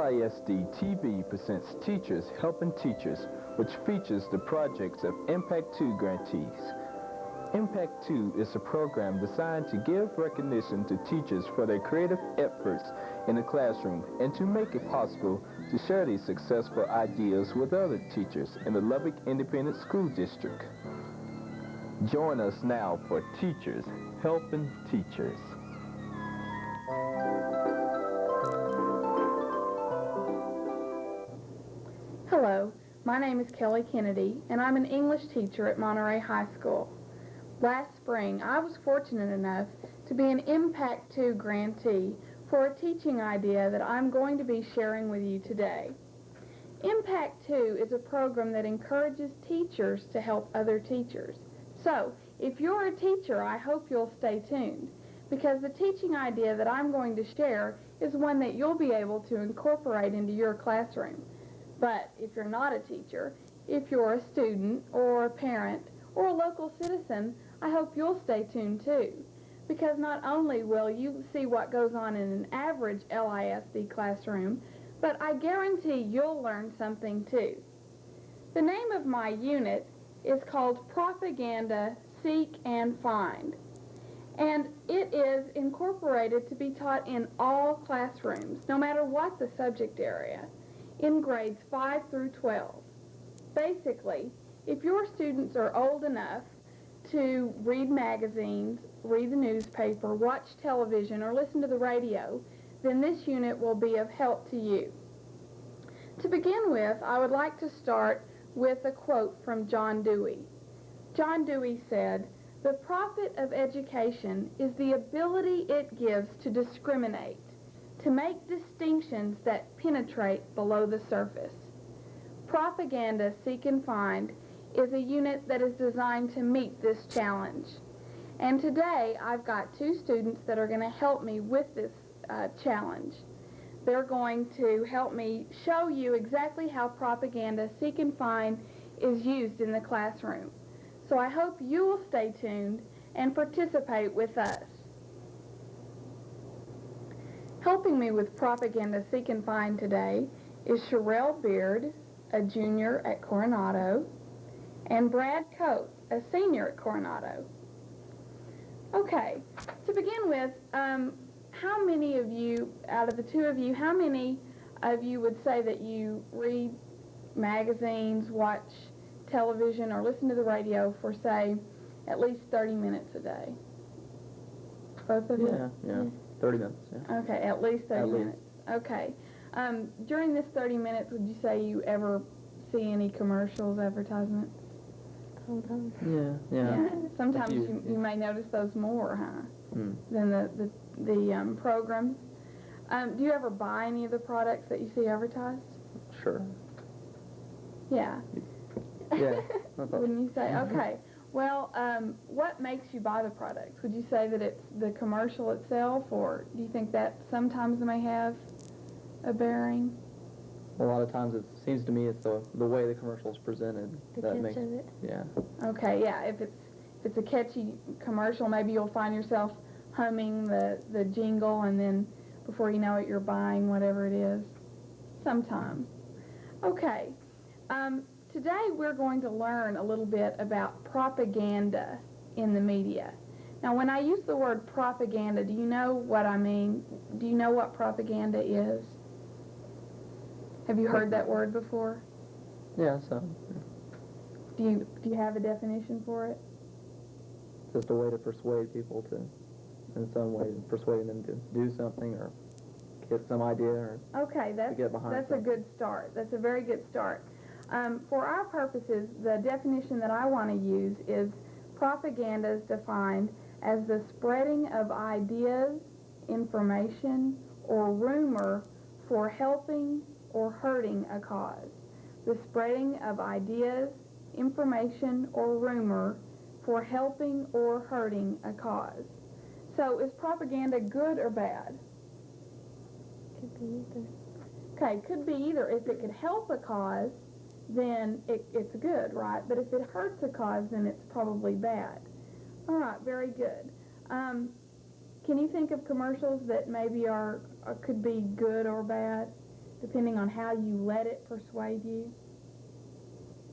LISD TV presents Teachers Helping Teachers, which features the projects of Impact 2 grantees. Impact 2 is a program designed to give recognition to teachers for their creative efforts in the classroom and to make it possible to share these successful ideas with other teachers in the Lubbock Independent School District. Join us now for Teachers Helping Teachers. Hello, my name is Kelly Kennedy, and I'm an English teacher at Monterey High School. Last spring, I was fortunate enough to be an Impact 2 grantee for a teaching idea that I'm going to be sharing with you today. Impact 2 is a program that encourages teachers to help other teachers. So, if you're a teacher, I hope you'll stay tuned, because the teaching idea that I'm going to share is one that you'll be able to incorporate into your classroom. But if you're not a teacher, if you're a student or a parent or a local citizen, I hope you'll stay tuned too, because not only will you see what goes on in an average LISD classroom, but I guarantee you'll learn something too. The name of my unit is called Propaganda, Seek and Find, and it is incorporated to be taught in all classrooms, no matter what the subject area, in grades 5 through 12. Basically, if your students are old enough to read magazines, read the newspaper, watch television, or listen to the radio, then this unit will be of help to you. To begin with, I would like to start with a quote from John Dewey. John Dewey said, "The profit of education is the ability it gives to discriminate, to make distinctions that penetrate below the surface." Propaganda, Seek and Find is a unit that is designed to meet this challenge. And today I've got two students that are going to help me with this challenge. They're going to help me show you exactly how Propaganda, Seek and Find is used in the classroom. So I hope you will stay tuned and participate with us. Helping me with Propaganda, Seek and Find today is Sherelle Beard, a junior at Coronado, and Brad Coates, a senior at Coronado. Okay, to begin with, how many of you, out of the two of you, how many of you would say that you read magazines, watch television, or listen to the radio for, say, at least 30 minutes a day? Both of you? Yeah, 30 minutes, yeah. Okay, at least 30 minutes. Okay. During this 30 minutes, would you say you ever see any commercials, advertisements? Sometimes. Yeah. Sometimes you may notice those more, huh? Than the programs. Do you ever buy any of the products that you see advertised? Sure. Yeah. Yeah. Wouldn't you say? Okay. Well, what makes you buy the products? Would you say that it's the commercial itself, or do you think that sometimes may have a bearing? A lot of times it seems to me it's the way the commercial is presented that makes it. Yeah. Okay, yeah. If it's a catchy commercial, maybe you'll find yourself humming the jingle, and then before you know it, you're buying whatever it is. Sometimes. Okay. Today we're going to learn a little bit about propaganda in the media. Now, when I use the word propaganda, do you know what I mean? Do you know what propaganda is? Have you heard that word before? Yeah, so. Do you have a definition for it? Just a way to persuade people to, in some way, persuading them to do something or get some idea or Okay, to get behind that's something. a good start. That's a very good start. For our purposes, the definition that I want to use is propaganda is defined as the spreading of ideas, information, or rumor for helping or hurting a cause. The spreading of ideas, information, or rumor for helping or hurting a cause. So is propaganda good or bad? Could be either. Okay, could be either. If it could help a cause, then it's good, right? But if it hurts a cause, then it's probably bad. All right, very good. Can you think of commercials that maybe could be good or bad? depending on how you let it persuade you?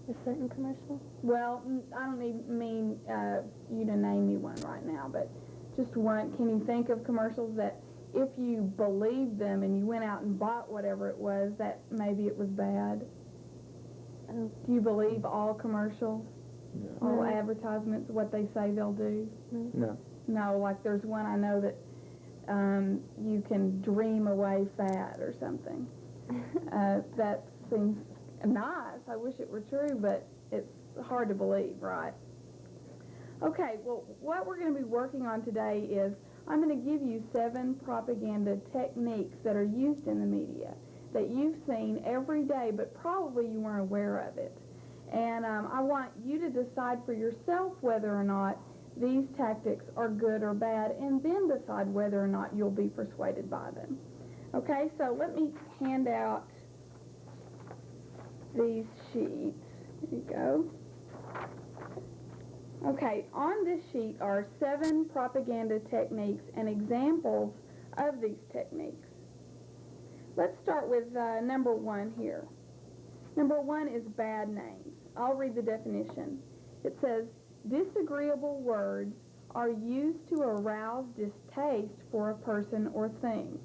A certain commercial? Well, I don't mean you to name me one right now, but just one. Can you think of commercials that if you believed them and you went out and bought whatever it was, that maybe it was bad? Oh, Do you believe all commercials, No. all No. advertisements, what they say they'll do? No. No, like there's one I know that you can dream away fat or something. That seems nice. I wish it were true, but it's hard to believe, right? Okay, well, what we're going to be working on today is I'm going to give you 7 propaganda techniques that are used in the media that you've seen every day, but probably you weren't aware of it. And I want you to decide for yourself whether or not these tactics are good or bad, and then decide whether or not you'll be persuaded by them. Okay, so let me hand out these sheets. Here you go. Okay, on this sheet are 7 propaganda techniques and examples of these techniques. Let's start with number 1 here. Number 1 is bad names. I'll read the definition. It says, disagreeable words are used to arouse distaste for a person or thing.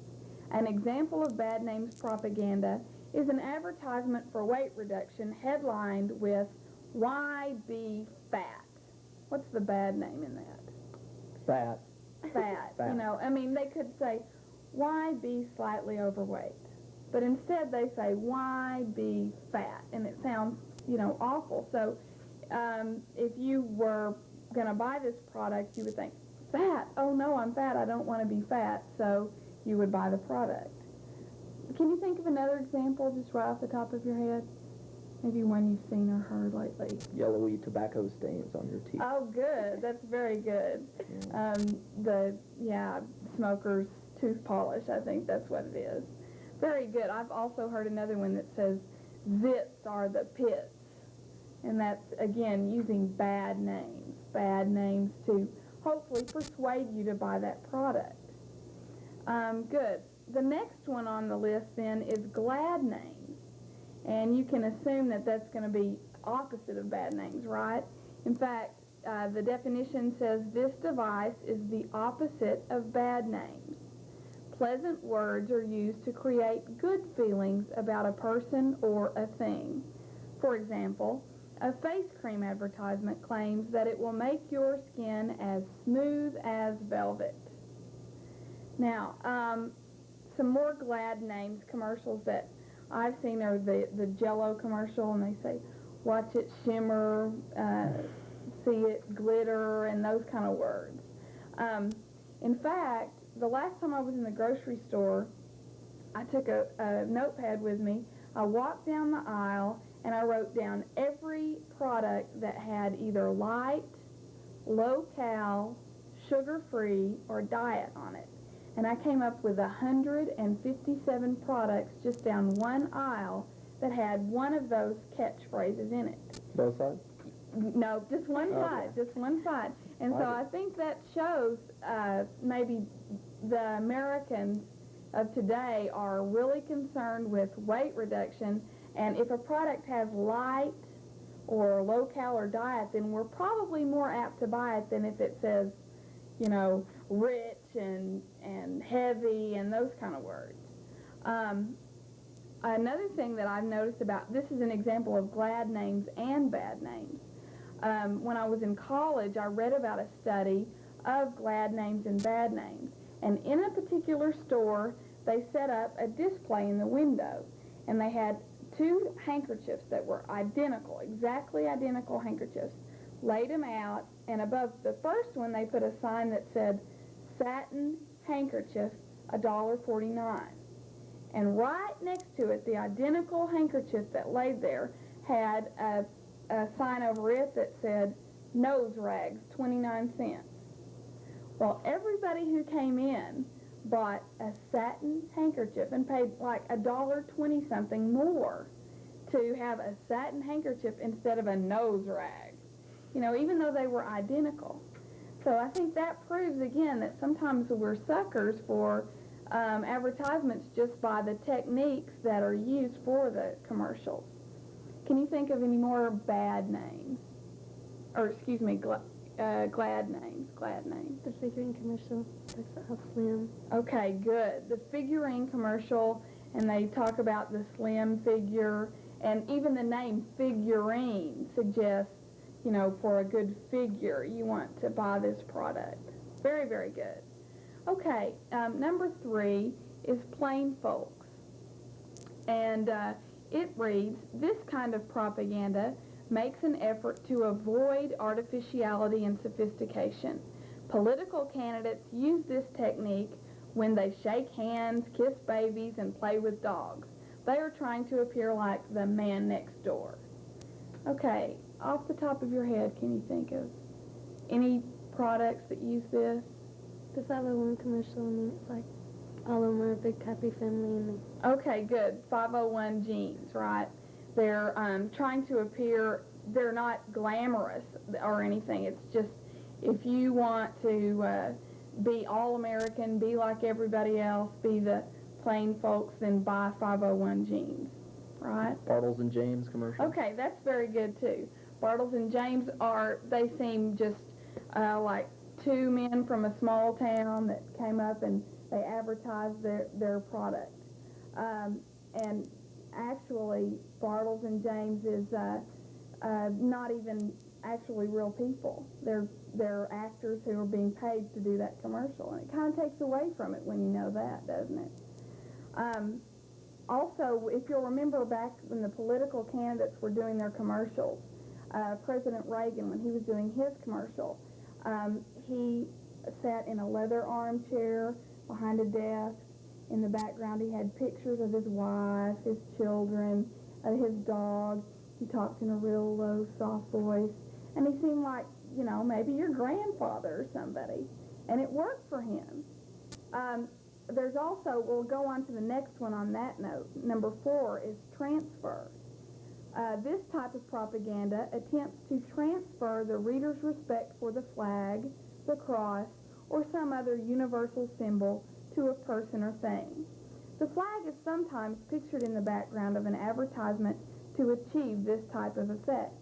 An example of bad names propaganda is an advertisement for weight reduction headlined with, "Why be fat?" What's the bad name in that? Fat. Fat. Fat. You know, I mean, they could say, "Why be slightly overweight?" But instead they say, "Why be fat?" And it sounds, you know, awful. So if you were going to buy this product, you would think, fat? Oh no, I'm fat. I don't want to be fat. So you would buy the product. Can you think of another example just right off the top of your head? Maybe one you've seen or heard lately. Yellowy tobacco stains on your teeth. Oh, good. That's very good. Yeah. Smoker's tooth polish, I think that's what it is. Very good. I've also heard another one that says, zits are the pits. And that's, again, using bad names to hopefully persuade you to buy that product. Good. The next one on the list then is glad names. And you can assume that that's going to be opposite of bad names, right? In fact, the definition says this device is the opposite of bad names. Pleasant words are used to create good feelings about a person or a thing. For example, a face cream advertisement claims that it will make your skin as smooth as velvet. Now, some more glad names commercials that I've seen are the Jell-O commercial, and they say, watch it shimmer, see it glitter, and those kind of words. In fact, the last time I was in the grocery store, I took a notepad with me. I walked down the aisle, and I wrote down every product that had either light, low-cal, sugar-free, or diet on it. And I came up with 157 products just down one aisle that had one of those catchphrases in it. Both sides? No, just one side, Okay. just one side. And so I think that shows maybe the Americans of today are really concerned with weight reduction, and if a product has light or low-cal or diet, then we're probably more apt to buy it than if it says, you know, rich and heavy and those kind of words. Another thing that I've noticed about, this is an example of glad names and bad names. When I was in college, I read about a study of glad names and bad names. And in a particular store, they set up a display in the window. And they had 2 handkerchiefs that were identical, exactly identical handkerchiefs, laid them out, and above the first one, they put a sign that said, satin handkerchief, $1.49. And right next to it, the identical handkerchief that laid there had a sign over it that said, nose rags, 29 cents. Well, everybody who came in bought a satin handkerchief and paid like $1.20 something more to have a satin handkerchief instead of a nose rag. You know, even though they were identical. So I think that proves again that sometimes we're suckers for advertisements just by the techniques that are used for the commercials. Can you think of any more bad names? Or, excuse me, glad names. The figurine commercial talks about how slim. Okay, good. The figurine commercial, and they talk about the slim figure, and even the name figurine suggests, you know, for a good figure, you want to buy this product. Very, very good. Okay, number 3 is plain folks. And it reads, this kind of propaganda makes an effort to avoid artificiality and sophistication. Political candidates use this technique when they shake hands, kiss babies, and play with dogs. They are trying to appear like the man next door. Okay, off the top of your head, can you think of any products that use this? The 501 commercial, I mean, it's like all of them are a big happy family and they Okay, good. 501 jeans, right? They're trying to appear, they're not glamorous or anything. It's just, if you want to be all-American, be like everybody else, be the plain folks, then buy 501 jeans, right? Bartles and James commercial. Okay, that's very good too. Bartles and James they seem just like two men from a small town that came up and they advertised their product. And actually, Bartles and James is not even actually real people. They're actors who are being paid to do that commercial, and it kind of takes away from it when you know that, doesn't it? Also, if you'll remember back when the political candidates were doing their commercials, President Reagan, when he was doing his commercial, he sat in a leather armchair behind a desk. In the background, he had pictures of his wife, his children, his dog. He talked in a real low, soft voice, and he seemed like, you know, maybe your grandfather or somebody, and it worked for him. There's also, we'll go on to the next one on that note. Number 4 is transfer. This type of propaganda attempts to transfer the reader's respect for the flag, the cross, or some other universal symbol to a person or thing. The flag is sometimes pictured in the background of an advertisement to achieve this type of effect.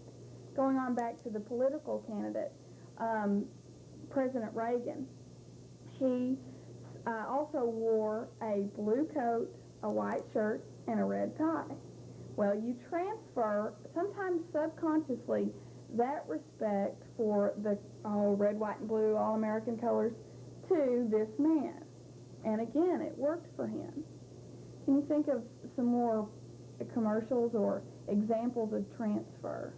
Going on back to the political candidate, President Reagan, he also wore a blue coat, a white shirt, and a red tie. Well, you transfer, sometimes subconsciously, that respect for the red, white, and blue, all-American colors to this man. And again, it worked for him. Can you think of some more commercials or examples of transfer?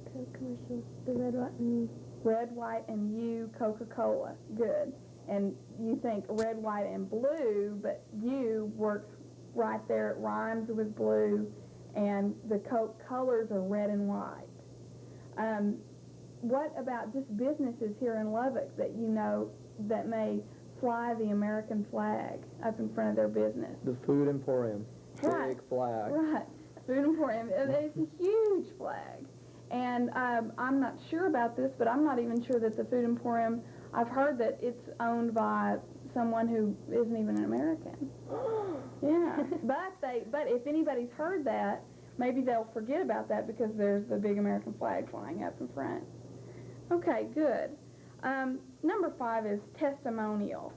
the Coke commercial, the red, white, and Red, white, and U, Coca-Cola. Good. And you think red, white, and blue, but U works right there. It rhymes with blue, and the Coke colors are red and white. What about just businesses here in Lubbock that you know that may fly the American flag up in front of their business? The Food Emporium. Right. Big flag. Right. Food Emporium. It's a huge flag. And I'm not sure about this, but I'm not even sure that the Food Emporium, I've heard that it's owned by someone who isn't even an American. Yeah. But if anybody's heard that, maybe they'll forget about that because there's the big American flag flying up in front. Okay, good. Number 5 is testimonial.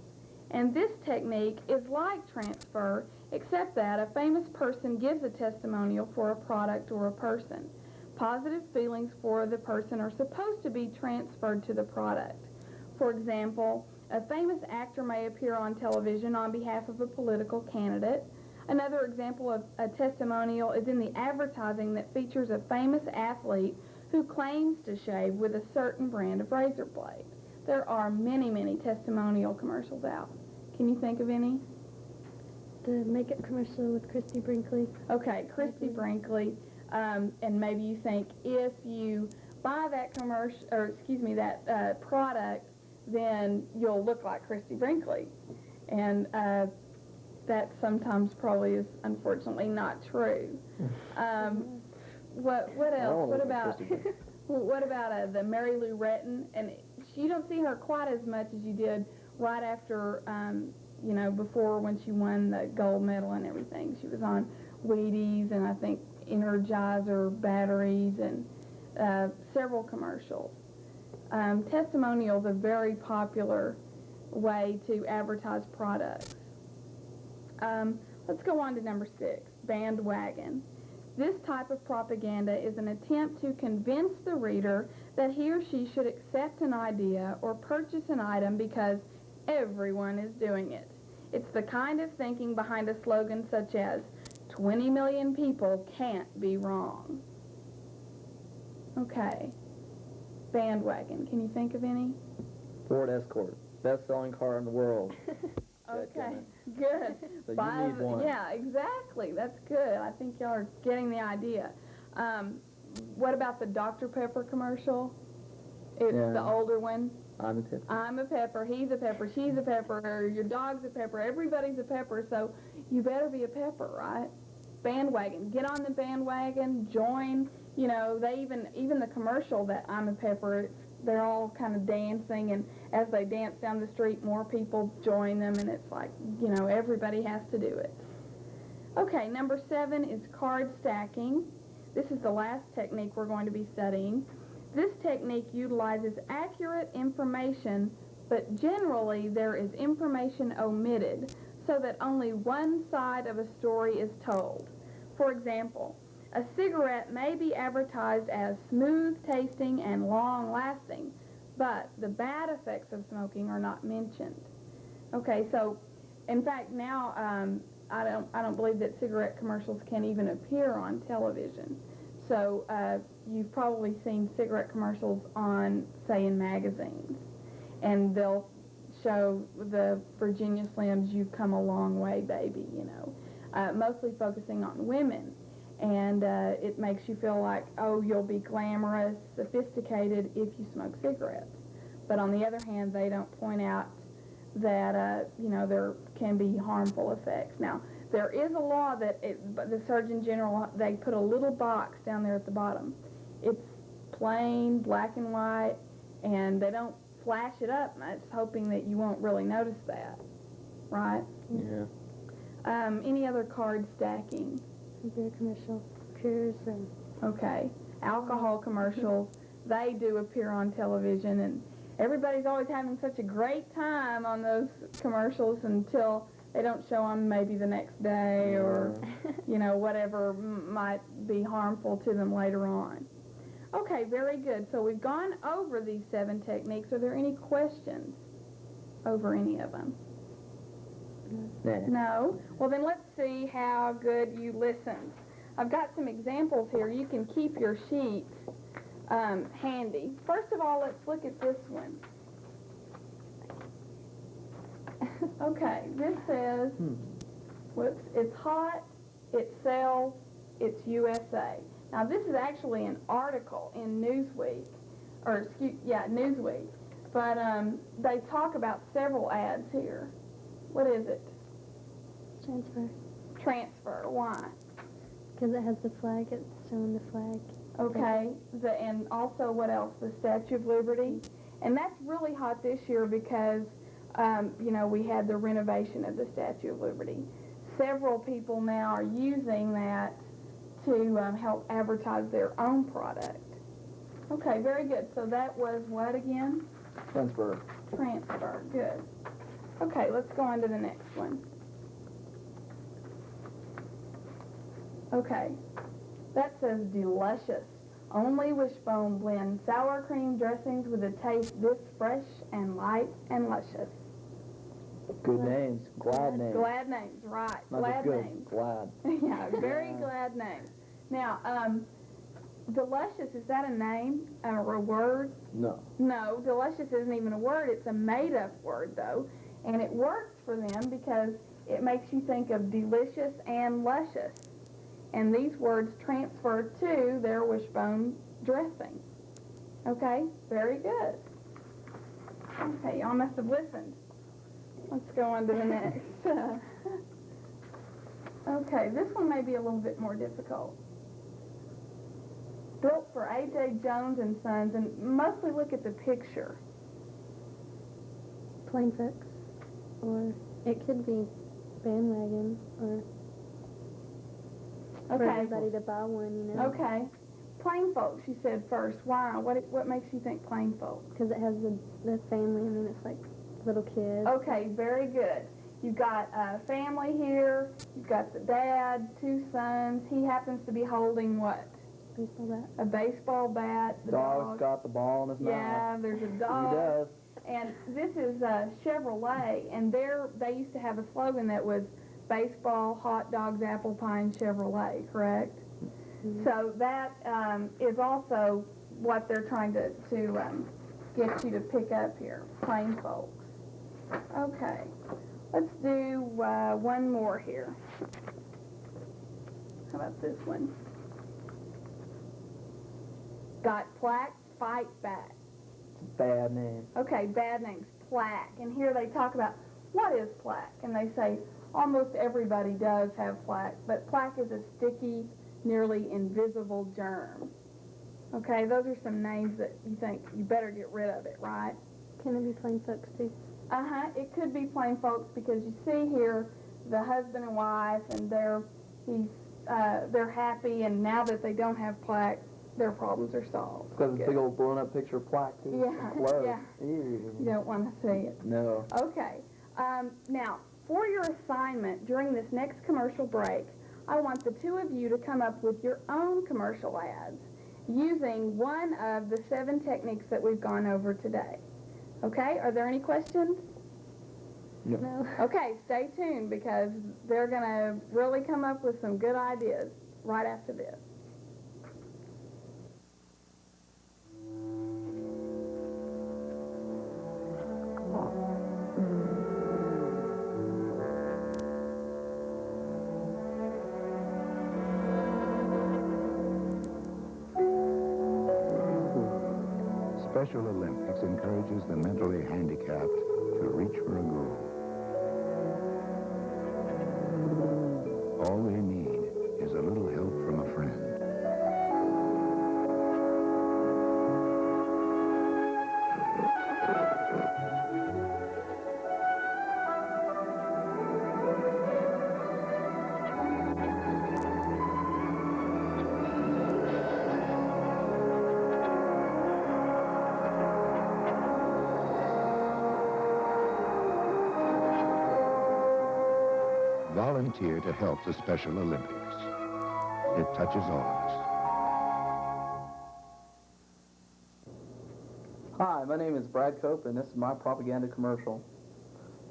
And this technique is like transfer, except that a famous person gives a testimonial for a product or a person. Positive feelings for the person are supposed to be transferred to the product. For example, a famous actor may appear on television on behalf of a political candidate. Another example of a testimonial is in the advertising that features a famous athlete who claims to shave with a certain brand of razor blade. There are many, many testimonial commercials out. Can you think of any? the makeup commercial with Christy Brinkley. Okay, Christy Brinkley. And maybe you think if you buy that commercial, or excuse me, that product, then you'll look like Christy Brinkley. And that sometimes probably is unfortunately not true. What else? What about the Mary Lou Retton? And you don't see her quite as much as you did right after you know, before when she won the gold medal and everything. She was on Wheaties and I think Energizer batteries and several commercials. Testimonials are a very popular way to advertise products. Let's go on to number 6, bandwagon. This type of propaganda is an attempt to convince the reader that he or she should accept an idea or purchase an item because everyone is doing it. It's the kind of thinking behind a slogan such as, 20 million people can't be wrong. Okay. Bandwagon. Can you think of any? Ford Escort, best-selling car in the world. Okay, good. So you need one. Yeah, exactly. That's good. I think y'all are getting the idea. What about the Dr. Pepper commercial? It's Yeah. the older one. I'm a tip. I'm a pepper, he's a pepper, she's a pepper, your dog's a pepper, everybody's a pepper, so you better be a pepper, right? Bandwagon. Get on the bandwagon, join. You know, they even the commercial that I'm a pepper, they're all kind of dancing, and as they dance down the street, more people join them, and it's like, you know, everybody has to do it. Okay, number 7 is card stacking. This is the last technique we're going to be studying. This technique utilizes accurate information, but generally there is information omitted so that only one side of a story is told. For example, a cigarette may be advertised as smooth tasting and long lasting, but the bad effects of smoking are not mentioned. Okay, so in fact now I don't believe that cigarette commercials can even appear on television. So you've probably seen cigarette commercials on, say, in magazines, and they'll show the Virginia Slims, you've come a long way, baby, you know, mostly focusing on women. And it makes you feel like, oh, you'll be glamorous, sophisticated if you smoke cigarettes. But on the other hand, they don't point out that, you know, there can be harmful effects. Now, there is a law that the Surgeon General, they put a little box down there at the bottom. It's plain, black and white, and they don't flash it up much, hoping that you won't really notice that, right? Yeah. Any other card stacking? Beer commercial, Coors, and Okay. Alcohol commercials, they do appear on television, and everybody's always having such a great time on those commercials until they don't show them maybe the next day or, you know, whatever might be harmful to them later on. Okay, very good. So we've gone over these 7 techniques. Are there any questions over any of them? Nah. No? Well, then let's see how good you listened. I've got some examples here. You can keep your sheets handy. First of all, let's look at this one. Okay, this says, whoops, it's hot, it sells, it's USA. Now, this is actually an article in Newsweek, Newsweek, but they talk about several ads here. What is it? transfer. Transfer. Why? Because it has the flag, it's showing the flag. Okay. And also, what else? The Statue of Liberty. And that's really hot this year because, you know, we had the renovation of the Statue of Liberty. Several people now are using that to help advertise their own product. Okay, very good. So that was what again? Transfer. Transfer. Good. Okay, let's go on to the next one. Okay, that says delicious. Only Wishbone blend sour cream dressings with a taste this fresh and light and luscious. Good names. Glad names. Glad names, right. Not Glad just good. names. Glad. Yeah, very glad names. Now, delicious, is that a name or a word? No. No, delicious isn't even a word. It's a made-up word, though. And it works for them because it makes you think of delicious and luscious. And these words transfer to their Wishbone dressing. Okay, very good. Okay, y'all must have listened. Let's go on to the next. Okay, this one may be a little bit more difficult. Built for A.J. Jones and Sons, and mostly look at the picture. Plain Fix, or It could be bandwagon or for Okay. everybody to buy one, you know. Okay. Plain folks, you said first. Why? What makes you think plain folks? Because it has the family, and then it's like little kids. Okay, very good. You've got a family here. You've got the dad, 2 sons. He happens to be holding what? Baseball bat. A baseball bat. The Dog's dog. got the ball in his mouth. Yeah, there's a He dog. does. And this is Chevrolet, and they used to have a slogan that was baseball, hot dogs, apple pie, and Chevrolet, correct? Mhm. So that is also what they're trying to get you to pick up here, plain folks. Okay, let's do one more here. How about this one? Got plaque, fight back. It's a bad name. Okay, bad names, plaque. And here they talk about what is plaque. And they say almost everybody does have plaque, but plaque is a sticky, nearly invisible germ. Okay, those are some names that you think you better get rid of it, right? Can it be plain folks too? It could be plain folks because you see here the husband and wife, and they're happy, and now that they don't have plaque, their problems are solved. It's got this Good. big old blown up picture of plaque too. Yeah, Close. yeah. Ew. You don't want to see it. No. Okay. Now, for your assignment during this next commercial break, I want the 2 of you to come up with your own commercial ads using one of the 7 techniques that we've gone over today. Okay? Are there any questions? No. Okay, stay tuned because they're going to really come up with some good ideas right after this. Special Olympics encourages the mentally handicapped to reach for a goal. All they need is a little help from a friend. Volunteer to help the Special Olympics. It touches all of us. Hi, my name is Brad Cope, and this is my propaganda commercial.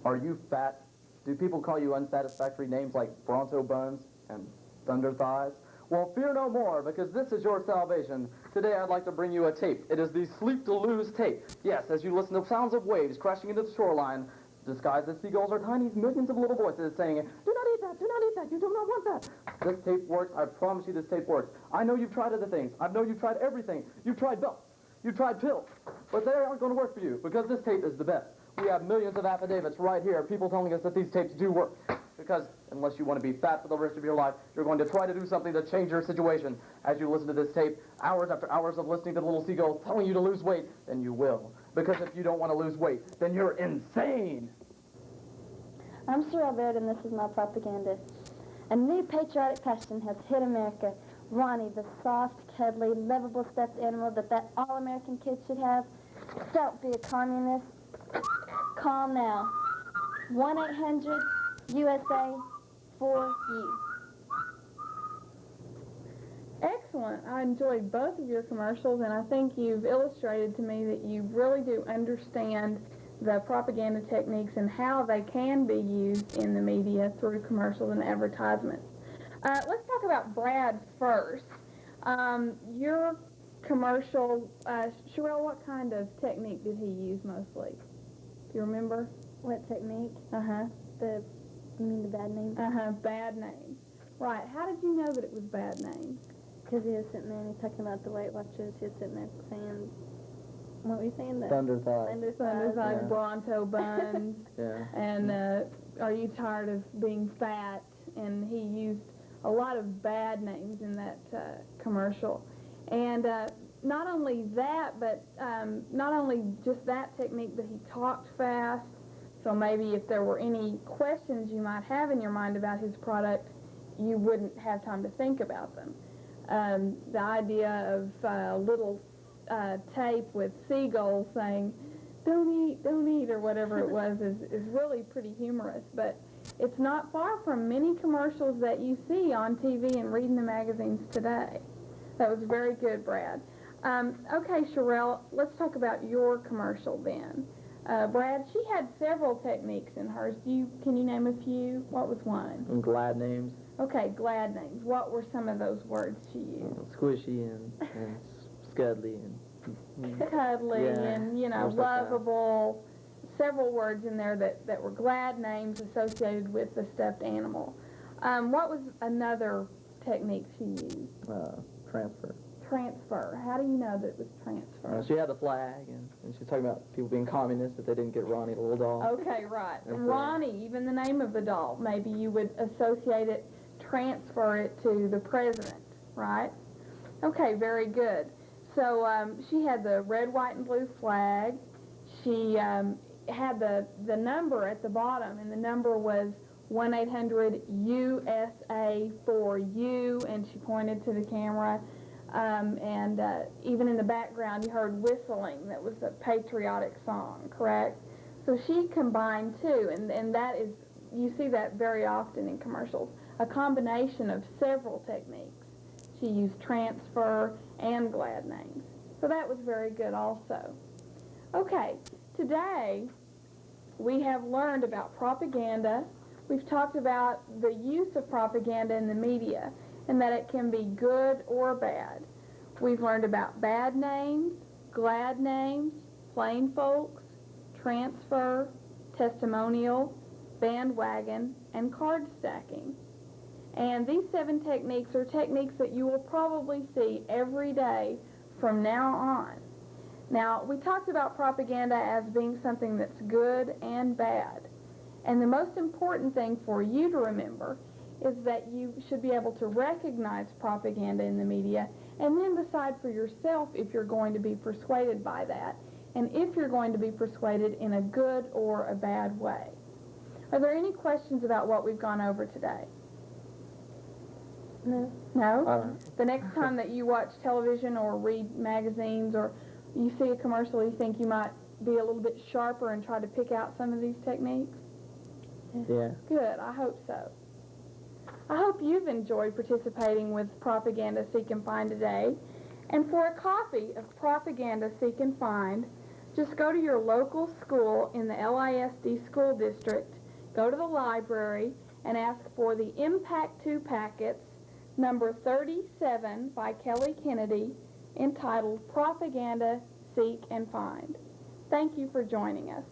Are you fat? Do people call you unsatisfactory names like Bronto Buns and Thunder Thighs? Well, fear no more, because this is your salvation. Today, I'd like to bring you a tape. It is the Sleep to Lose tape. Yes, as you listen to sounds of waves crashing into the shoreline, disguised as seagulls are tiny millions of little voices saying, "Do not eat that, do not eat that, you do not want that." This tape works. I promise you this tape works. I know you've tried other things. I know you've tried everything. You've tried belts. You've tried pills. But they aren't going to work for you because this tape is the best. We have millions of affidavits right here, people telling us that these tapes do work. Because unless you want to be fat for the rest of your life, you're going to try to do something to change your situation. As you listen to this tape, hours after hours of listening to the little seagulls telling you to lose weight, then you will. Because if you don't want to lose weight, then you're insane. I'm Cheryl Baird, and this is my propaganda. A new patriotic passion has hit America. Ronnie, the soft, cuddly, lovable stuffed animal that all-American kid should have. Don't be a communist. Call now. 1-800-USA for you. Excellent. I enjoyed both of your commercials, and I think you've illustrated to me that you really do understand the propaganda techniques and how they can be used in the media through commercials and advertisements. Let's talk about Brad first. Your commercial, Sherelle, what kind of technique did he use mostly? Do you remember? What technique? Uh-huh. You mean the bad name? Bad name. Right. How did you know that it was bad name? Because he was sitting there and he's talking about the Weight Watchers. He was sitting there saying, what were you saying? Thunder Thighs. Thunder Thighs, Yeah. Bronto Buns, Yeah. and are you tired of being fat? And he used a lot of bad names in that commercial. And not only that, but not only just that technique, but he talked fast, So maybe if there were any questions you might have in your mind about his product, you wouldn't have time to think about them. The idea of a little tape with seagulls saying, don't eat, or whatever it was, is really pretty humorous. But it's not far from many commercials that you see on TV and read in the magazines today. That was very good, Brad. Okay, Sherelle, let's talk about your commercial then. Brad, she had several techniques in hers. Can you name a few? What was one? And glad names. Okay, glad names. What were some of those words she used? Squishy and Scudly and Cuddly yeah, and, you know, words like that. lovable. Several words in there that were glad names associated with the stuffed animal. What was another technique she used? transfer. Transfer. How do you know that it was transfer? She had the flag, and she was talking about people being communists if they didn't get Ronnie the little doll. Okay, right. That's Ronnie, even the name of the doll, maybe you would associate it, transfer it to the president, right? Okay, very good. So she had the red, white, and blue flag. She had the number at the bottom, and the number was 1-800-USA for you, and she pointed to the camera. Even in the background, you heard whistling. That was a patriotic song, correct? So she combined two, and that is, you see that very often in commercials, a combination of several techniques. She used transfer and glad names. So that was very good also. Okay, today we have learned about propaganda. We've talked about the use of propaganda in the media and that it can be good or bad. We've learned about bad names, glad names, plain folks, transfer, testimonial, bandwagon, and card stacking. And these 7 techniques are techniques that you will probably see every day from now on. Now, we talked about propaganda as being something that's good and bad. And the most important thing for you to remember is that you should be able to recognize propaganda in the media and then decide for yourself if you're going to be persuaded by that and if you're going to be persuaded in a good or a bad way. Are there any questions about what we've gone over today? No. No? The next time that you watch television or read magazines or you see a commercial, you think you might be a little bit sharper and try to pick out some of these techniques? Yeah. Good, I hope so. I hope you've enjoyed participating with Propaganda Seek and Find today. And for a copy of Propaganda Seek and Find, just go to your local school in the LISD school district, go to the library, and ask for the Impact 2 packets, number 37 by Kelly Kennedy, entitled Propaganda Seek and Find. Thank you for joining us.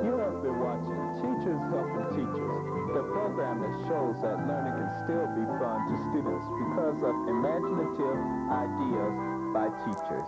You have been watching Teachers Helping Teachers, the program that shows that learning can still be fun to students because of imaginative ideas by teachers.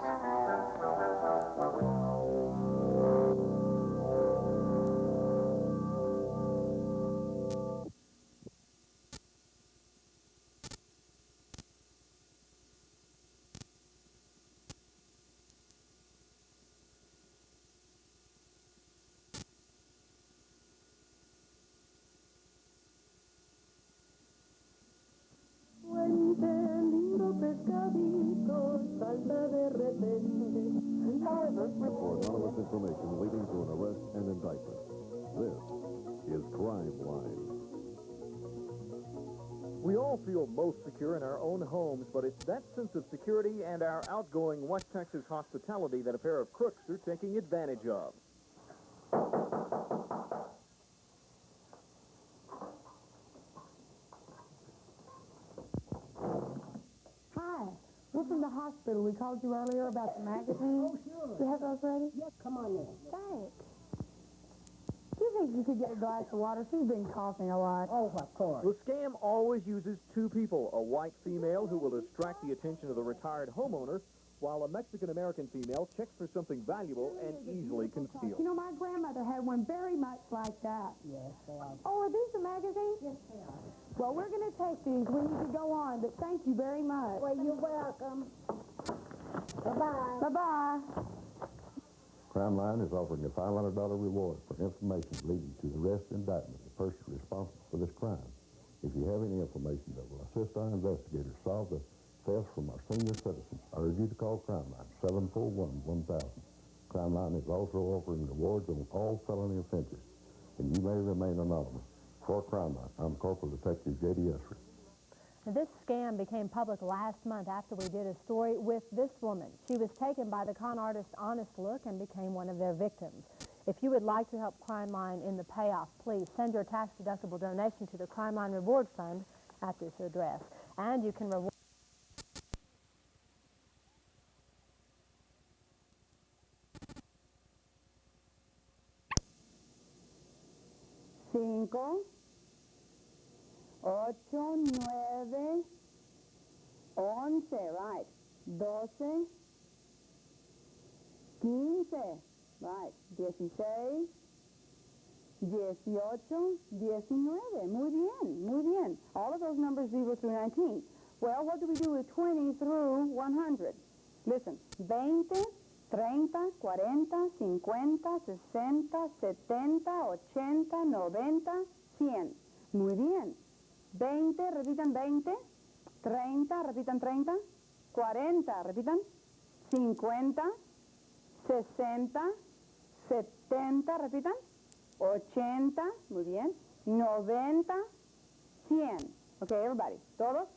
For anonymous information leading to an arrest and indictment. This is Crime Line. We all feel most secure in our own homes, but it's that sense of security and our outgoing West Texas hospitality that a pair of crooks are taking advantage of. Hi, we're from the hospital. We called you earlier about the magazine. Oh, sure. Do you have those ready? Yes, come on in. Thanks. Do you think you could get a glass of water? She's been coughing a lot. Oh, of course. The scam always uses 2 people, a white female who will distract the attention of the retired homeowner, while a Mexican-American female checks for something valuable and easily concealed. You know, my grandmother had one very much like that. Yes, they are. Oh, are these the magazines? Yes, they are. Well, we're going to take these. We need to go on, but thank you very much. Well, you're welcome. Bye-bye. Bye-bye. Crime Line is offering a $500 reward for information leading to the arrest and indictment of the person responsible for this crime. If you have any information that will assist our investigators solve the theft from our senior citizens, I urge you to call Crime Line, 741-1000. Crime Line is also offering rewards on all felony offenses, and you may remain anonymous. For Crime Line, I'm Corporal Detective J.D. Esri. This scam became public last month after we did a story with this woman. She was taken by the con artist Honest Look and became one of their victims. If you would like to help Crime Line in the payoff, please send your tax-deductible donation to the Crime Line Reward Fund at this address. And you can reward 5, 8, 9, 11, right, 12, 15, right, 16, 18, 19. Muy bien, muy bien. All of those numbers 0 through 19. Well, what do we do with 20 through 100? Listen, 20, 30, 40, 50, 60, 70, 80, 90, 100. Muy bien. 20, repitan 20. 30, repitan 30. 40, repitan. 50, 60, 70, repitan. 80, muy bien. 90, 100. Okay, everybody. Todos.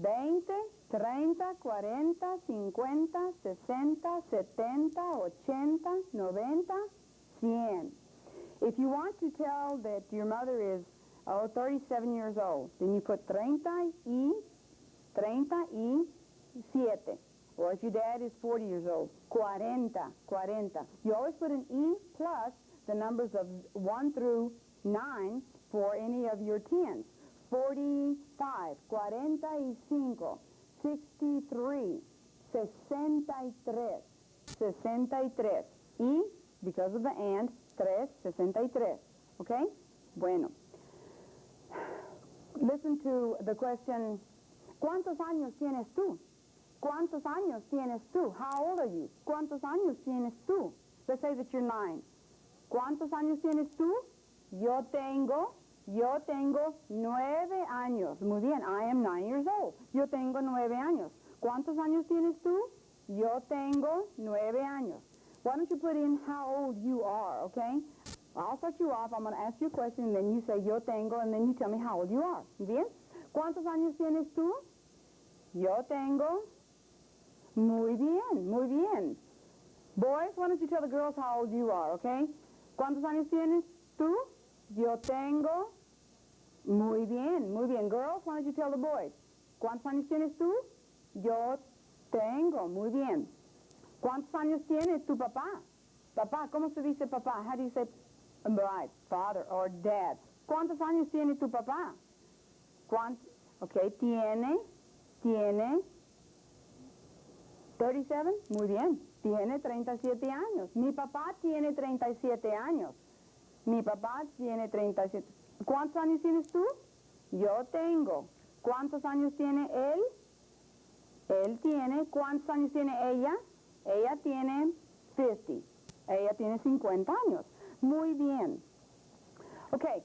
20, 30, 40, 50, 60, 70, 80, 90, 100. If you want to tell that your mother is 37 years old, then you put 30 y 7. Or if your dad is 40 years old, 40. You always put an E plus the numbers of 1 through 9 for any of your 10s. 45, 45, 63, 63. Y, because of the and, 3, 63. Okay? Bueno. Listen to the question, ¿cuántos años tienes tú? ¿Cuántos años tienes tú? How old are you? ¿Cuántos años tienes tú? Let's say that you're 9. ¿Cuántos años tienes tú? Yo tengo 9 años. Muy bien, I am 9 years old. Yo tengo 9 años. ¿Cuántos años tienes tú? Yo tengo 9 años. Why don't you put in how old you are, okay? I'll start you off. I'm going to ask you a question, and then you say yo tengo, and then you tell me how old you are. Bien? ¿Cuántos años tienes tú? Yo tengo. Muy bien, muy bien. Boys, why don't you tell the girls how old you are, okay? ¿Cuántos años tienes tú? Yo tengo. Muy bien, muy bien. Girls, why don't you tell the boys? ¿Cuántos años tienes tú? Yo tengo. Muy bien. ¿Cuántos años tiene tu papá? Papá, ¿cómo se dice papá? How do you say, right, father or dad? ¿Cuántos años tiene tu papá? Okay, tiene 37, muy bien. Tiene 37 años. Mi papá tiene 37 años. Mi papá tiene 37. ¿Cuántos años tienes tú? Yo tengo. ¿Cuántos años tiene él? Él tiene. ¿Cuántos años tiene ella? Ella tiene 50. Ella tiene 50 años. Muy bien. Okay.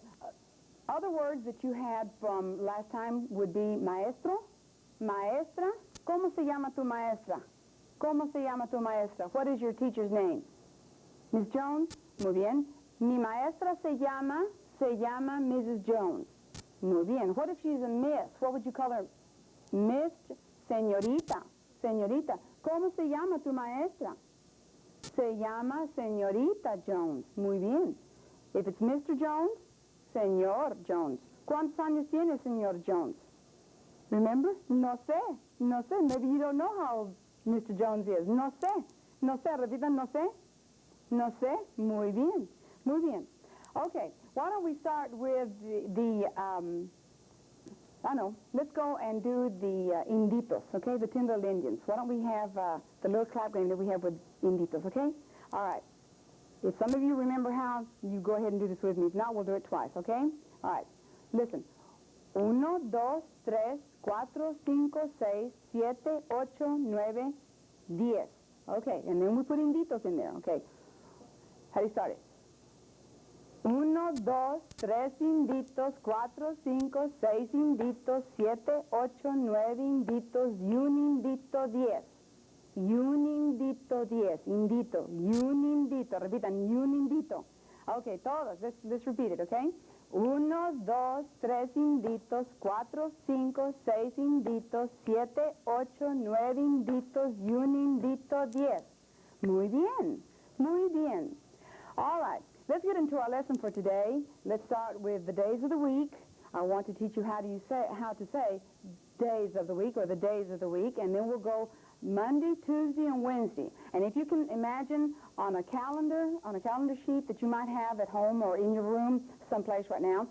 Other words that you had from last time would be maestro, maestra. ¿Cómo se llama tu maestra? ¿Cómo se llama tu maestra? What is your teacher's name? Miss Jones? Muy bien. Mi maestra se llama Mrs. Jones. Muy bien. What if she's a miss? What would you call her? Miss, señorita. Señorita. ¿Cómo se llama tu maestra? Se llama señorita Jones. Muy bien. If it's Mr. Jones, señor Jones. ¿Cuántos años tiene señor Jones? Remember? No sé. No sé. Maybe you don't know how old Mr. Jones is. No sé. No sé. Repitan, no sé. No sé. Muy bien. Muy bien. Okay. Why don't we start with the I know. Let's go and do the inditos, okay? The 10 little Indians. Why don't we have the little clap game that we have with inditos, okay? All right. If some of you remember how, you go ahead and do this with me. If not, we'll do it twice, okay? All right. Listen. 1, 2, 3, 4, 5, 6, 7, 8, 9, 10. Okay, and then we put inditos in there, okay? How do you start it? 1, 2, 3 inditos, 4, 5, 6 inditos, 7, 8, 9 inditos, y un indito 10. Y un indito 10. Indito. Y un indito. Repitan, y un indito. Okay, todos. Let's repeat it, okay? 1, 2, 3 inditos, 4, 5, 6 inditos, 7, 8, 9 inditos, y un indito 10. Muy bien. Muy bien. All right. Let's get into our lesson for today. Let's start with the days of the week. I want to teach you how to say days of the week or the days of the week, and then we'll go Monday, Tuesday, and Wednesday. And if you can imagine on a calendar sheet that you might have at home or in your room someplace right now,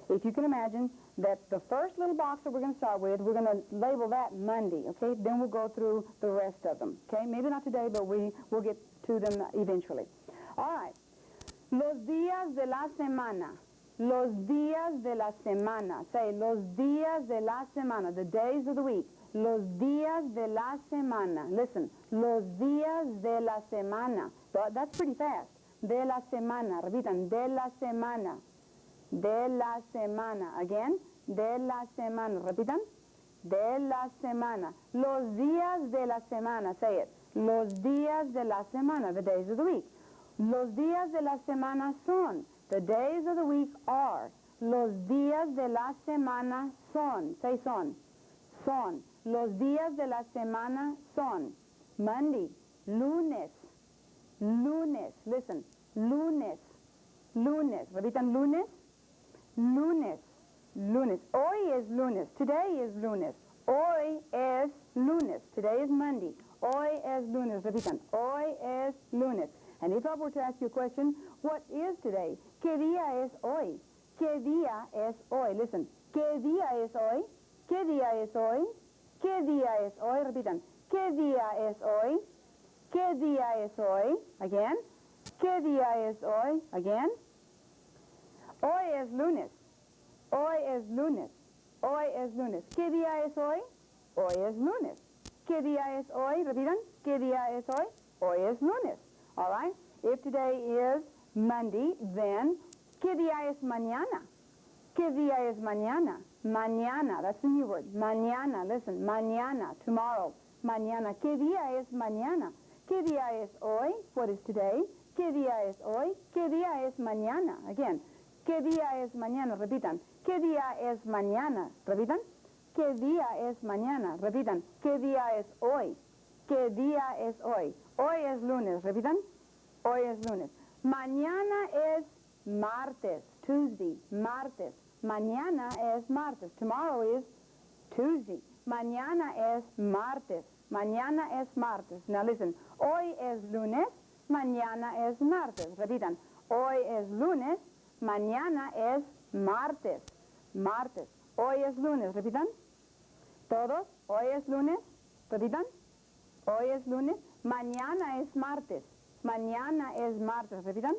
if you can imagine that the first little box that we're going to start with, we're going to label that Monday, okay? Then we'll go through the rest of them, okay? Maybe not today, but we'll get to them eventually. All right. Los días de la semana. Los días de la semana. Say, los días de la semana. The days of the week. Los días de la semana. Listen. Los días de la semana. But that's pretty fast. De la semana. Repitan. De la semana. De la semana. Again. De la semana. Repitan. De la semana. Los días de la semana. Say it. Los días de la semana. The days of the week. Los días de la semana son. The days of the week are. Los días de la semana son. Say son. Son. Los días de la semana son. Monday. Lunes. Lunes. Listen. Lunes. Lunes. Repitan lunes. Lunes. Lunes. Hoy es lunes. Today is lunes. Hoy es lunes. Today is Monday. Hoy es lunes. Repitan. Hoy es lunes. And if I were to ask you a question, what is today? ¿Qué día es hoy? ¿Qué día es hoy? Listen. ¿Qué día es hoy? ¿Qué día es hoy? ¿Qué día es hoy? Repitan. ¿Qué día es hoy? ¿Qué día es hoy? Again. ¿Qué día es hoy? Again. Hoy es lunes. Hoy es lunes. Hoy es lunes. ¿Qué día es hoy? Hoy es lunes. ¿Qué día es hoy? Repitan. ¿Qué día es hoy? Hoy es lunes. All right? If today is Monday, then ¿qué día es mañana? ¿Qué día es mañana? Mañana, that's the new word. Mañana, listen, mañana, tomorrow. Mañana. ¿Qué día es mañana? ¿Qué día es hoy? What is today? ¿Qué día es hoy? ¿Qué día es mañana? Again. ¿Qué día es mañana? Repitan. ¿Qué día es mañana? Repitan. ¿Qué día es mañana? Repitan. ¿Qué día es hoy? ¿Qué día es hoy? Hoy es lunes. Repitan. Hoy es lunes. Mañana es martes. Tuesday. Martes. Mañana es martes. Tomorrow is Tuesday. Mañana es martes. Mañana es martes. Now listen. Hoy es lunes. Mañana es martes. Repitan. Hoy es lunes. Mañana es martes. Martes. Hoy es lunes. Repitan. Todos. Hoy es lunes. Repitan. Hoy es lunes. Mañana es martes. Mañana es martes. Repitan.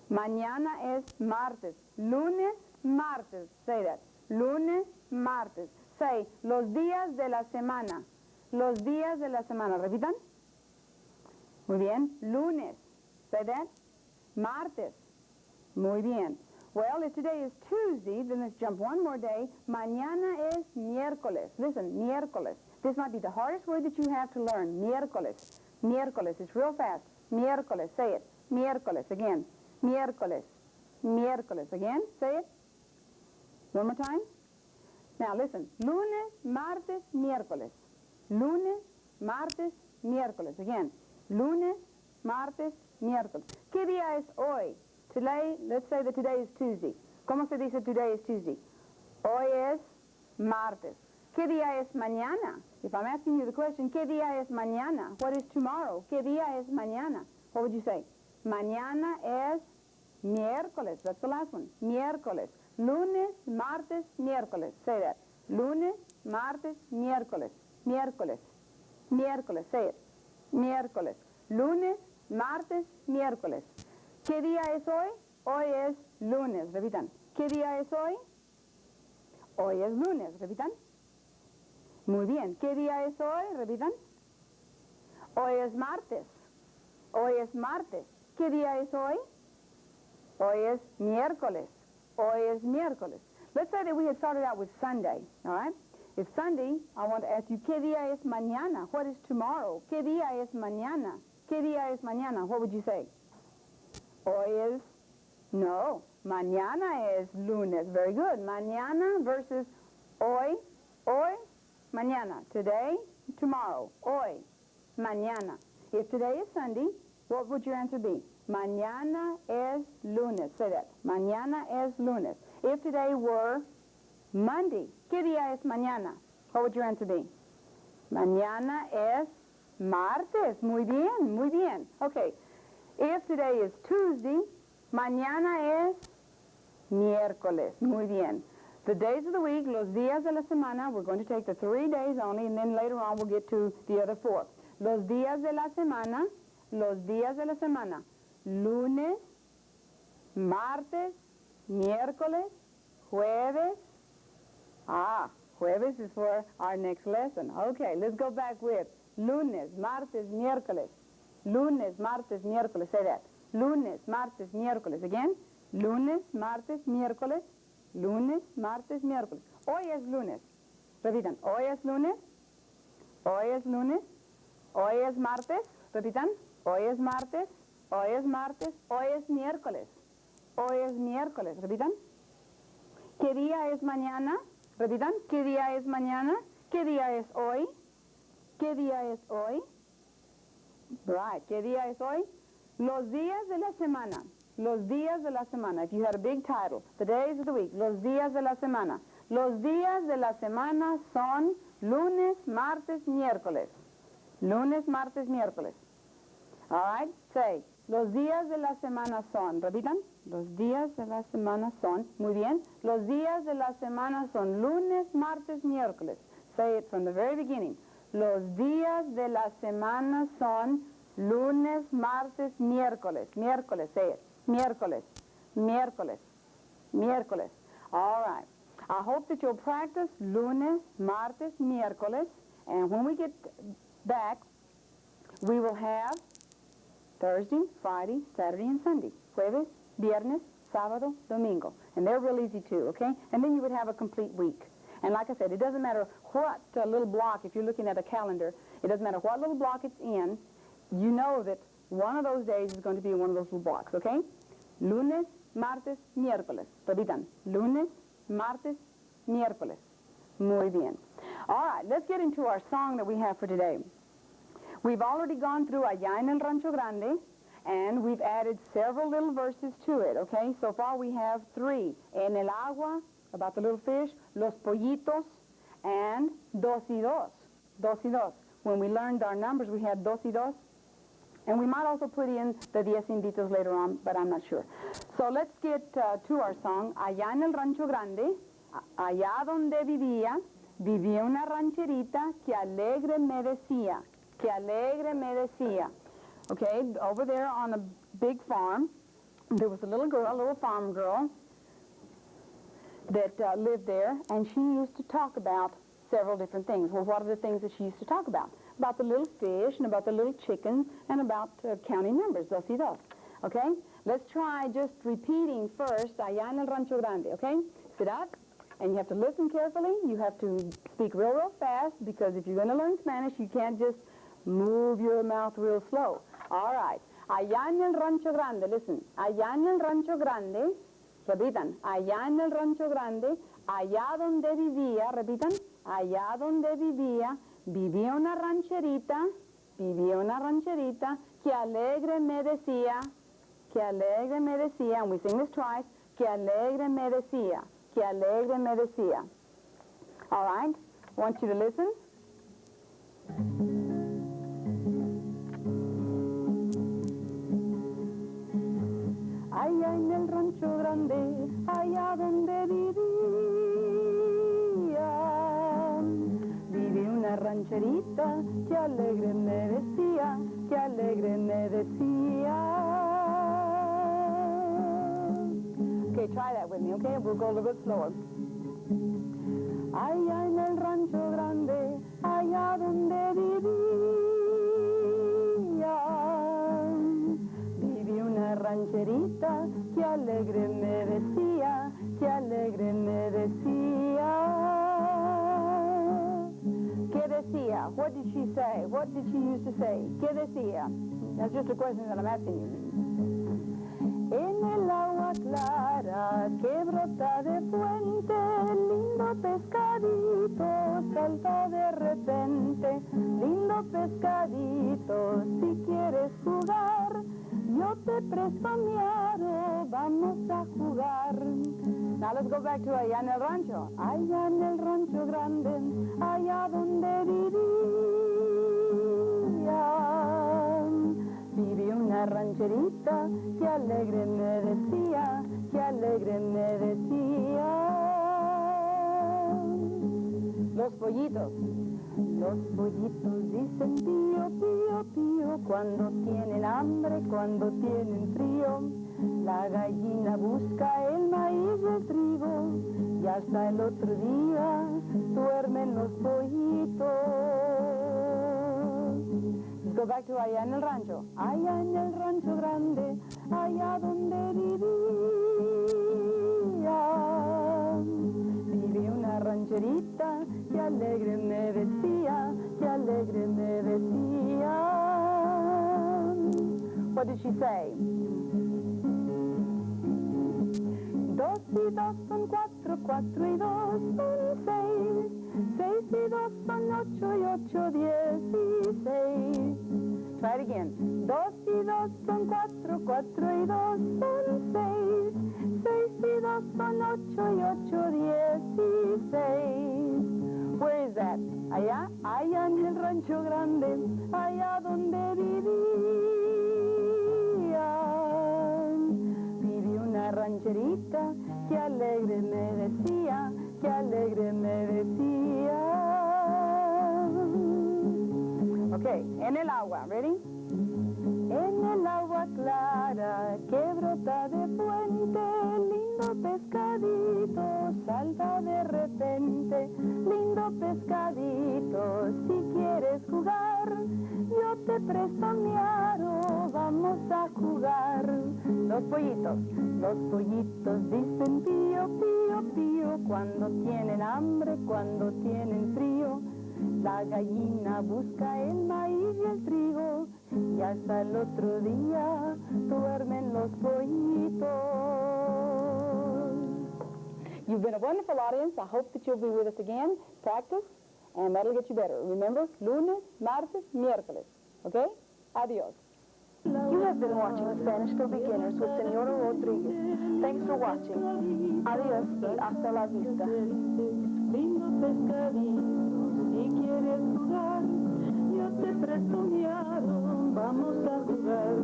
Mañana es martes. Lunes, martes. Say that. Lunes, martes. Say, los días de la semana. Los días de la semana. Repitan. Muy bien. Lunes. Say that. Martes. Muy bien. Well, if today is Tuesday, then let's jump one more day. Mañana es miércoles. Listen, miércoles. This might be the hardest word that you have to learn. Miércoles. Miércoles. It's real fast. Miércoles. Say it. Miércoles. Again. Miércoles. Miércoles. Again. Say it. One more time. Now listen. Lunes, martes, miércoles. Lunes, martes, miércoles. Again. Lunes, martes, miércoles. ¿Qué día es hoy? Today, let's say that today is Tuesday. ¿Cómo se dice today is Tuesday? Hoy es martes. ¿Qué día es mañana? If I'm asking you the question, ¿qué día es mañana? What is tomorrow? ¿Qué día es mañana? What would you say? Mañana es miércoles. That's the last one. Miércoles. Lunes, martes, miércoles. Say that. Lunes, martes, miércoles. Miércoles. Miércoles. Say it. Miércoles. Lunes, martes, miércoles. ¿Qué día es hoy? Hoy es lunes. Repitan. ¿Qué día es hoy? Hoy es lunes. Repitan. Muy bien. ¿Qué día es hoy? Repitan. Hoy es martes. Hoy es martes. ¿Qué día es hoy? Hoy es miércoles. Hoy es miércoles. Let's say that we had started out with Sunday, all right? If Sunday, I want to ask you, ¿qué día es mañana? What is tomorrow? ¿Qué día es mañana? ¿Qué día es mañana? What would you say? Hoy es, no, mañana es lunes. Very good. Mañana versus hoy, hoy, mañana. Today, tomorrow. Hoy, mañana. If today is Sunday, what would your answer be? Mañana es lunes. Say that. Mañana es lunes. If today were Monday, ¿qué día es mañana? What would your answer be? Mañana es martes. Muy bien, muy bien. Okay. If today is Tuesday, mañana es miércoles. Muy bien. The days of the week, los días de la semana, we're going to take the 3 days only, and then later on we'll get to the other 4. Los días de la semana, los días de la semana. Lunes, martes, miércoles, jueves. Jueves is for our next lesson. Okay, let's go back with lunes, martes, miércoles. Lunes, martes, miércoles. Say that. Lunes, martes, miércoles. Again. Lunes, martes, miércoles. Lunes, martes, miércoles. Hoy es lunes. Repitan. Hoy es lunes. Hoy es lunes. Hoy es martes. Repitan. Hoy es martes. Hoy es martes. Hoy es miércoles. Hoy es miércoles. Repitan. ¿Qué día es mañana? Repitan. ¿Qué día es mañana? ¿Qué día es hoy? ¿Qué día es hoy? Right. ¿Qué día es hoy? Los días de la semana. Los días de la semana. If you had a big title, the days of the week. Los días de la semana. Los días de la semana son lunes, martes, miércoles. Lunes, martes, miércoles. All right? Say, los días de la semana son. Repitan. Los días de la semana son. Muy bien. Los días de la semana son lunes, martes, miércoles. Say it from the very beginning. Los días de la semana son lunes, martes, miércoles. Miércoles, say it. Miércoles. Miércoles. Miércoles. All right. I hope that you'll practice lunes, martes, miércoles. And when we get back, we will have Thursday, Friday, Saturday, and Sunday. Jueves, viernes, sábado, domingo. And they're real easy too, okay? And then you would have a complete week. And like I said, it doesn't matter what little block, if you're looking at a calendar, it doesn't matter what little block it's in, you know that one of those days is going to be in one of those little blocks, okay? Lunes, martes, miércoles. Repitan. Lunes, martes, miércoles. Muy bien. All right, let's get into our song that we have for today. We've already gone through Allá en el Rancho Grande, and we've added several little verses to it, okay? So far we have 3. En el agua, about the little fish, los pollitos, and dos y dos. Dos y dos. When we learned our numbers, we had dos y dos. And we might also put in the diez inditos later on, but I'm not sure. So let's get to our song. Allá en el Rancho Grande, allá donde vivía una rancherita que alegre me decía. Okay, over there on a big farm, there was a little girl, a little farm girl, that lived there, and she used to talk about several different things. Well, what are the things that she used to talk about? About the little fish, and about the little chickens, and about counting numbers, dos y dos. Okay? Let's try just repeating first, Allá en el Rancho Grande, okay? Sit up, and you have to listen carefully. You have to speak real, real fast, because if you're going to learn Spanish, you can't just move your mouth real slow. All right. Allá en el Rancho Grande, listen. Allá en el Rancho Grande, repitan. Allá en el Rancho Grande, allá donde vivía, repitan. Allá donde vivía una rancherita que alegre me decía, and we sing this twice, que alegre me decía. All right? I want you to listen. Allá en el Rancho Grande, allá donde rancherita, qué alegre me decía, qué alegre me decía. Okay, try that with me, okay? We'll go a little bit slower. Allá en el rancho grande, allá donde viví una rancherita, que alegre me decía, que alegre me decía. ¿Qué decía? What did she say? What did she used to say? ¿Qué decía? That's just a question that I'm asking you. En el agua clara que brota de fuente, lindo pescadito salta de repente. Lindo pescadito, si quieres jugar, yo te presto mi aro, vamos a jugar. Now let's go back to allá en el rancho. Allá en el rancho grande, allá donde viví una rancherita, que alegre me decía, que alegre me decía. Los pollitos dicen pío, pío, pío, cuando tienen hambre, cuando tienen frío. La gallina busca el maíz y el trigo, y hasta el otro día duermen los pollitos. Go back to allá en el rancho. Allá en el rancho grande, allá donde viví una rancherita, que alegre me decía, que alegre me decía. What did she say? 2 y 2 son 4, 4 y 2 son 6, 6 y 2 son 8 y 8, 16. Try it again. 2 y 2 son 4, 4 y 2 son 6, 6 y 2 son 8 y 8, 16. Where is that? Allá, allá en el rancho grande, allá donde viví una rancherita, que alegre me decía, que alegre me decía. Okay, en el agua, ready? En el agua clara que brota de fuente, lindo pescadito salta de repente. Lindo pescadito, si quieres jugar, yo te presto mi aro, vamos a jugar. Los pollitos dicen pío, pío, pío, cuando tienen hambre, cuando tienen frío. La gallina busca el maíz y el trigo, y hasta el otro día duermen los pollitos. You've been a wonderful audience. I hope that you'll be with us again. Practice, and that'll get you better. Remember, lunes, martes, miércoles. Okay? Adios. You have been watching Spanish for Beginners with Senora Rodriguez. Thanks for watching. Adios y hasta la vista. Lindo pescadito, si quieres jugar, yo te presto mi aro, vamos a jugar.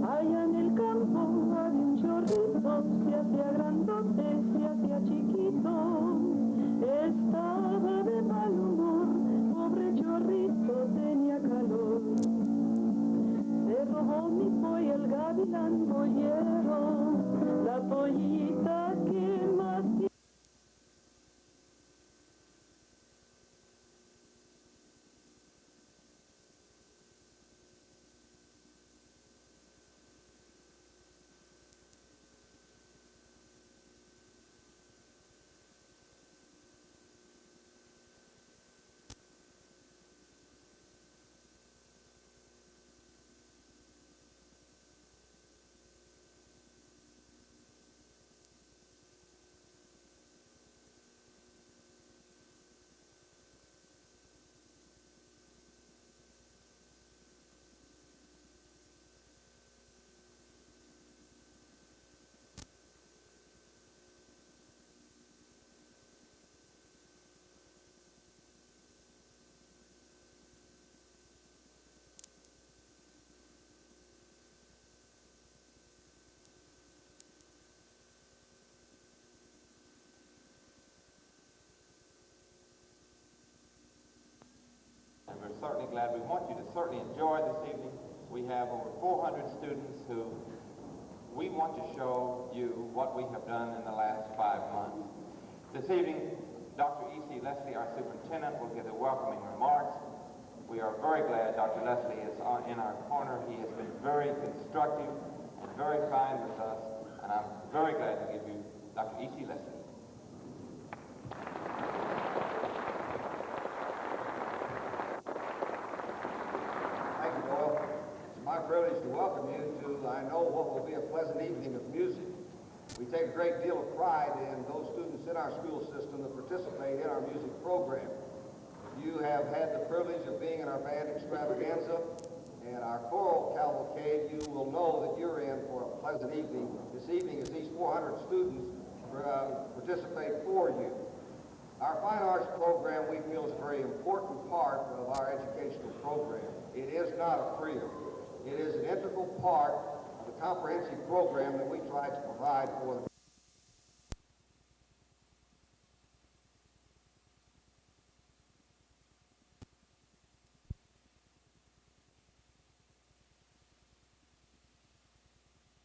Allá en el campo había un chorrito, se hacía grandote, se hacía chiquito. Estaba de mal humor, pobre chorrito tenía calor. Se robó mi pollo el gavilán pollero, la pollita que más certainly glad. We want you to certainly enjoy this evening. We have over 400 students who we want to show you what we have done in the last 5 months. This evening, Dr. E.C. Leslie, our superintendent, will give the welcoming remarks. We are very glad Dr. Leslie is in our corner. He has been very constructive and very kind with us, and I'm very glad to give you Dr. E.C. Leslie. Thank you, Doyle. It's my privilege to welcome you to, I know, what will be a pleasant evening of music. We take a great deal of pride in those students in our school system that participate in our music program. You have had the privilege of being in our band extravaganza and our choral cavalcade. You will know that you're in for a pleasant evening this evening as these 400 students participate for you. Our fine arts program, we feel, is a very important part of our educational program. It is not a trio. It is an integral part of the comprehensive program that we try to provide for the